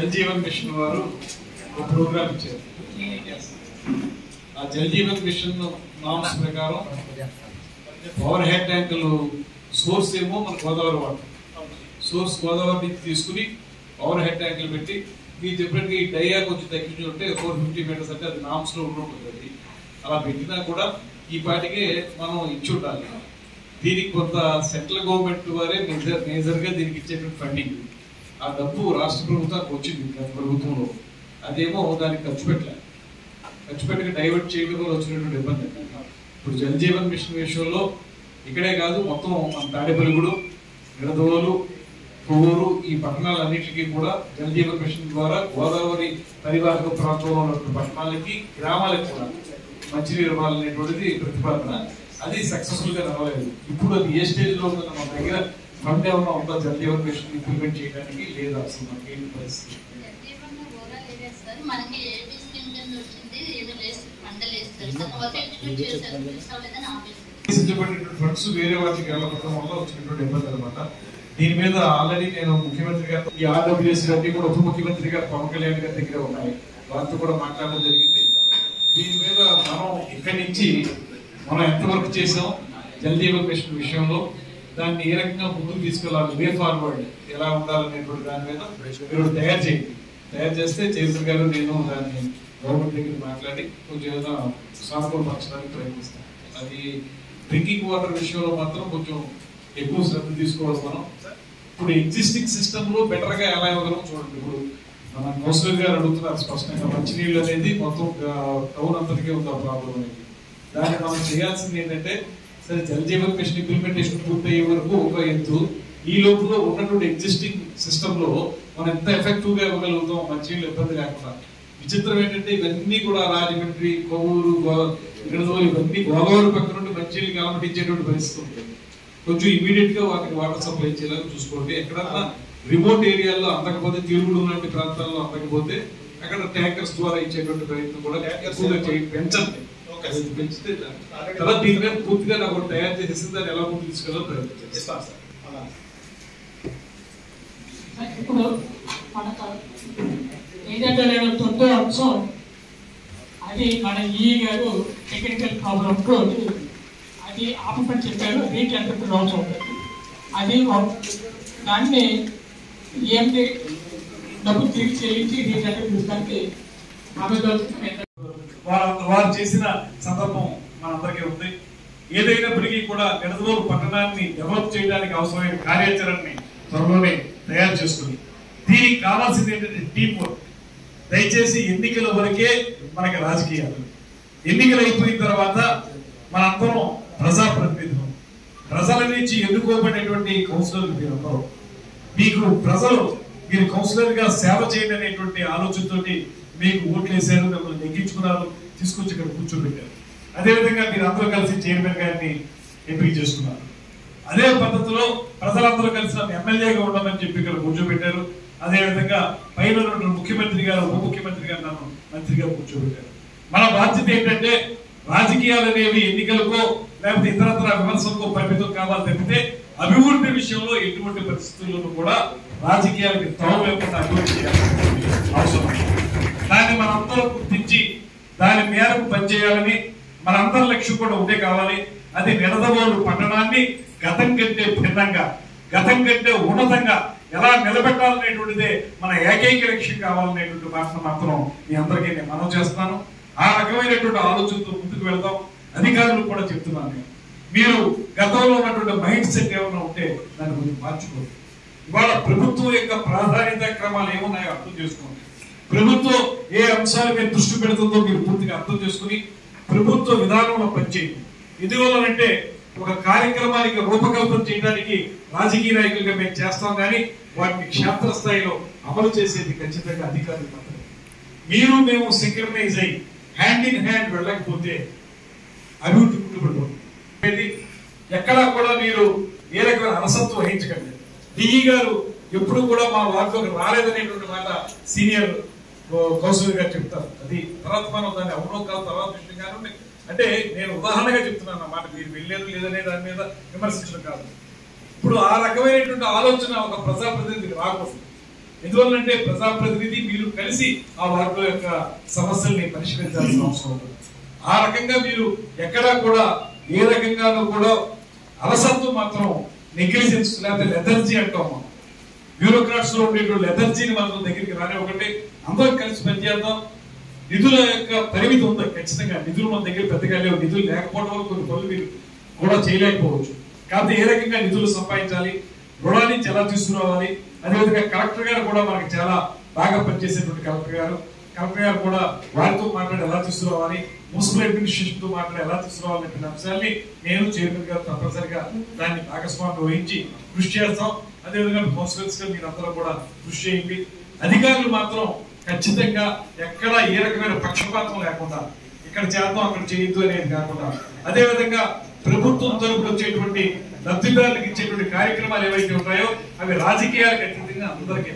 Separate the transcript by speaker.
Speaker 1: Jal Jeevan machine వారు ఒక programme ఇచ్చారు. ఆ జల్ జీవన్ మిషన్ నామ్స్ ప్రకారం పవర్ హెడ్ ట్యాంకులు సోర్స్ ఏమో మన గోదావరి వాటర్, సోర్స్ గోదావరి నుంచి తీసుకుని పవర్ హెడ్ ట్యాంకులు పెట్టి మీరు చెప్పినట్టు ఈ డయ్యా కొంచెం తగ్గించి ఉంటే 450 మీటర్స్ అంటే అది నామ్స్ లో ఉంటుంది. అలా పెట్టినా కూడా ఈ పాటికే మనం ఇచ్చి ఉండాలి. దీనికి కొంత సెంట్రల్ గవర్నమెంట్ వారే మేజర్ గా దీనికి ఇచ్చేటువంటి ఫండింగ్, ఆ డబ్బు రాష్ట్ర ప్రభుత్వానికి వచ్చింది గత ప్రభుత్వంలో, అదేమో దానికి ఖర్చు పెట్టక డైవర్ట్ చేయడం వల్ల వచ్చినటువంటి ఇబ్బంది. ఇప్పుడు జల్ జీవన్ మిషన్ విషయంలో ఇక్కడే కాదు, మొత్తం మన తాడేపల్లిగూడెం, నిడదవోలు, కొవ్వూరు ఈ పట్టణాలన్నింటికి కూడా జల్ జీవన్ మిషన్ ద్వారా గోదావరి పరివాహక ప్రాంతంలో ఉన్నటువంటి పట్టణాలకి, గ్రామాలకు కూడా మంచినీరు ఇవ్వాలనేటువంటిది ప్రతిపాదన. అది సక్సెస్ఫుల్ గా నడవలేదు. ఇప్పుడు అది ఏ స్టేజ్ లో ఉందో మన దగ్గర ఫండ్ ఏమన్నా ఉందా జల్ జీవన్ మిషన్ ఇంప్లిమెంట్ చేయడానికి? లేదా అసలు మనకి ఏంటి పరిస్థితి? ఫండ్స్ వేరే వాటికి వెళ్ళడం వల్ల వచ్చినటువంటి ఇబ్బంది అనమాట. దీని మీద ఆల్రెడీ నేను ముఖ్యమంత్రి గారు, ఈ ఆర్డబ్ల్యూఎస్ అన్ని కూడా ఉప ముఖ్యమంత్రి గారు పవన్ కళ్యాణ్ గారి దగ్గర ఉన్నాయి, వారితో కూడా మాట్లాడడం జరిగింది. దీని మీద మనం ఇక్కడి నుంచి మనం ఎంతవరకు చేసాం జల్ జీవన్ మిషన్ విషయంలో, దాన్ని ఏ రకంగా ముందుకు తీసుకెళ్ళాలి, వే ఫార్వర్డ్ ఎలా ఉండాలనేటువంటి దాని మీద మీరు తయారు చేయండి. తయారు చేస్తే చైర్మన్ గారు నేను దాన్ని గవర్నమెంట్ దగ్గర మాట్లాడి కొంచెం ఏదైనా సానుకూలపరచడానికి ప్రయత్నిస్తాం. అది డ్రింకింగ్ వాటర్ విషయంలో మాత్రం కొంచెం ఎక్కువ శ్రద్ధ తీసుకోవాలి. మనం ఇప్పుడు ఎగ్జిస్టింగ్ సిస్టమ్ లో బెటర్ గా ఎలా ఇవ్వగలం చూడండి. ఇప్పుడు మన కౌన్సిలర్ గారు అడుగుతున్నారు స్పష్టంగా, మంచినీళ్ళు అనేది మొత్తం టౌన్ అంతటికే ఉంది ఆ ప్రాబ్లం అనేది. దాన్ని మనం చేయాల్సింది ఏంటంటే, సరే జల్ జీవన్ మిషన్ ఇంప్లిమెంటేషన్ పూర్తయ్యే వరకు ఒక ఎత్తు, ఈ లోపల ఉన్నటువంటి ఎగ్జిస్టింగ్ సిస్టమ్ లో మనం ఎంత ఎఫెక్టివ్ గా ఇవ్వగలుగుతాం మంచినీళ్ళు ఇబ్బంది లేకుండా. విచిత్రం ఏంటంటే ఇవన్నీ కూడా రాజమండ్రి, కొవ్వూరు, నిడదవోలు ఇవన్నీ గోదావరి పక్క నుండి మంచినీళ్ళు కలమటించేటువంటి పరిస్థితి ఉంటుంది. కొంచెం ఇమీడియట్ గా వాటికి వాటర్ సప్లై చేయాలని చూసుకోండి. ఎక్కడన్నా రిమోట్ ఏరియాల్లో అందకపోతే, తీరుగూడెం లాంటి ప్రాంతాల్లో అందకపోతే అక్కడ ట్యాంకర్స్ ద్వారా ఇచ్చేటువంటి ప్రయత్నం కూడా పెంచండి. పెంచితే తర్వాత దీని మీద పూర్తిగా నాకు తయారు చేసేసి దాన్ని ఎలా ముందు తీసుకెళ్ళాలో ప్రయత్నం చేస్తాను సార్.
Speaker 2: ఇప్పుడు మనకు ఏదైతే నేను తొందో అంశం అది మన ఈ గారు టెక్నికల్ ప్రాబ్లంతో అది ఆపమని చెప్పారు. రీటెండర్ రావచ్చు ఉంటుంది. అది దాన్ని ఏంటి డబ్బు తిరిగి చెల్లించి రీటెండర్ చూడడానికి
Speaker 1: వారు చేసిన సందర్భం మనందరికీ ఉంది. ఏదైనప్పటికీ కూడా నిడదవోలు పట్టణాన్ని డెవలప్ చేయడానికి అవసరమైన కార్యాచరణని త్వరలోనే తయారు చేసుకుని, దీనికి కావాల్సింది ఏంటంటే టీం వర్క్. దయచేసి ఎన్నికల వరకే మనకి రాజకీయాలు, ఎన్నికలు అయిపోయిన తర్వాత మనందరం ప్రజాప్రతినిధులు, ప్రజల నుంచి ఎన్నుకోబడినటువంటి కౌన్సిలర్లు మీరందరూ. మీకు ప్రజలు మీరు కౌన్సిలర్ గా సేవ చేయండి అనేటువంటి ఆలోచనతోటి మీకు ఓట్లు వేశారు, మిమ్మల్ని నెగ్గించుకున్నారు, తీసుకొచ్చి ఇక్కడ కూర్చోబెట్టారు. అదేవిధంగా మీరు అందరూ కలిసి చైర్మన్ గారిని ఎంపిక చేసుకున్నారు. అదే పద్ధతిలో ప్రజలందరూ కలిసి నన్ను ఎమ్మెల్యేగా ఉండమని చెప్పి ఇక్కడ కూర్చోబెట్టారు. అదేవిధంగా పైన ముఖ్యమంత్రి గారు, ఉప ముఖ్యమంత్రి గారు నన్ను మంత్రిగా కూర్చోబెట్టారు. మన బాధ్యత ఏంటంటే రాజకీయాలు అనేవి ఎన్నికలకో లేకపోతే ఇతరత్ర విమర్శలకో పరిమితం కావాలి తప్పితే అభివృద్ధి విషయంలో ఎటువంటి పరిస్థితుల్లోనూ కూడా రాజకీయాలకి తావు లేకుండా అభివృద్ధి చేయాల్సిన అవసరం. దాన్ని మనందరూ గుర్తించి దాని మేరకు పనిచేయాలని మనందరి లక్ష్యం కూడా ఉంటే కావాలి. అది నిడదవోలు పట్టణాన్ని గతం కంటే భిన్నంగా, గతం కంటే ఉన్నతంగా ఎలా నిలబెట్టాలనేటువంటిదే మన ఏకైక లక్ష్యం కావాలనేటువంటి మాటను మాత్రం మీ అందరికీ నేను మనవి చేస్తున్నాను. ఆ రకమైనటువంటి ఆలోచనతో ముందుకు వెళ్దాం. అధికారులు కూడా చెప్తున్నాను నేను, మీరు గతంలో ఉన్నటువంటి మైండ్ సెట్ ఏమైనా ఉంటే దాన్ని కొంచెం మార్చుకోండి. ఇవాళ ప్రభుత్వం యొక్క ప్రాధాన్యత క్రమాలు ఏమున్నాయో అర్థం చేసుకోండి. ప్రభుత్వం ఏ అంశాల మీద దృష్టి పెడుతుందో మీరు పూర్తిగా అర్థం చేసుకుని ప్రభుత్వ విధానంలో పనిచేయండి. ఎందువల్లనంటే ఒక కార్యక్రమానికి రూపకల్పన చేయడానికి రాజకీయ నాయకులుగా మేము చేస్తాం, కానీ వాటిని క్షేత్రస్థాయిలో అమలు చేసేది ఖచ్చితంగా అధికారులు మాత్రమే. మీరు మేము సింక్రనైజ్ అయ్యి హ్యాండ్ ఇన్ హ్యాండ్ వెళ్ళకపోతే అభివృద్ధి కుంటుపడిపోతుంది. ఎక్కడా కూడా మీరు ఏ రకమైన అలసత్వం వహించకండి. డిఈ గారు ఎప్పుడు కూడా మా వార్డులోకి రాలేదనేటువంటి మాట సీనియర్ కౌన్సిలర్ గారు చెప్తారు. అది తర్వాత మనం దాన్ని అవునో కాదు తర్వాత విషయం కాదు. అంటే నేను ఉదాహరణగా చెప్తున్నాను అన్నమాట, మీరు వెళ్ళారు లేదనే దాని మీద విమర్శించడం కాదు. ఇప్పుడు ఆ రకమైనటువంటి ఆలోచన ఒక ప్రజాప్రతినిధికి రాకూడదు. ఎందువల్లంటే ప్రజాప్రతినిధి మీరు కలిసి ఆ వార్డుల యొక్క సమస్యల్ని పరిష్కరించాల్సిన అవసరం ఉంది. ఆ రకంగా మీరు ఎక్కడా కూడా ఏ రకంగానూ కూడా అలసత్వం మాత్రం నెగ్లిజెన్స్ లేకపోతే లెథర్జీ అంటాం మనం. బ్యూరోక్రాట్స్ లో ఉండేటువంటి లెథర్జీని మాత్రం దగ్గరికి రాని ఒకటి అందరం కలిసి పనిచేద్దాం. నిధుల యొక్క పరిమితి ఉంది ఖచ్చితంగా. నిధులు మన దగ్గర పెద్దగా లేవు. నిధులు లేకపోవడం వల్ల కొన్ని పనులు మీరు కూడా చేయలేకపోవచ్చు. కాబట్టి ఏ రకంగా నిధులు సంపాదించాలి, రుణాల నుంచి ఎలా తీసుకురావాలి, అదేవిధంగా కలెక్టర్ గారు కూడా మనకి చాలా బాగా పనిచేసేటువంటి కలెక్టర్ గారు కూడా వారితో మాట్లాడి ఎలా తీసుకురావాలి, మున్సిపల్ అడ్మినిస్ట్రేషన్ తో మాట్లాడి ఎలా తీసుకురావాలనే అంశాన్ని నేను చైర్మన్ గారు తప్పనిసరిగా దాన్ని భాగస్వామ్యం వహించి కృషి చేస్తాం. అదేవిధంగా మున్సిపల్స్ గా మీరు అందరూ కూడా కృషి చేయండి. అధికారులు మాత్రం ఖచ్చితంగా ఎక్కడ ఏ రకమైన పక్షపాతం లేకుండా ఇక్కడ చేద్దాం అక్కడ చేయొద్దు అనేది కాకుండా, అదేవిధంగా ప్రభుత్వం తరపున వచ్చేటువంటి లబ్ధిదారులకు ఇచ్చేటువంటి కార్యక్రమాలు ఏవైతే ఉంటాయో అవి రాజకీయాలకు అతీతంగా అందరికీ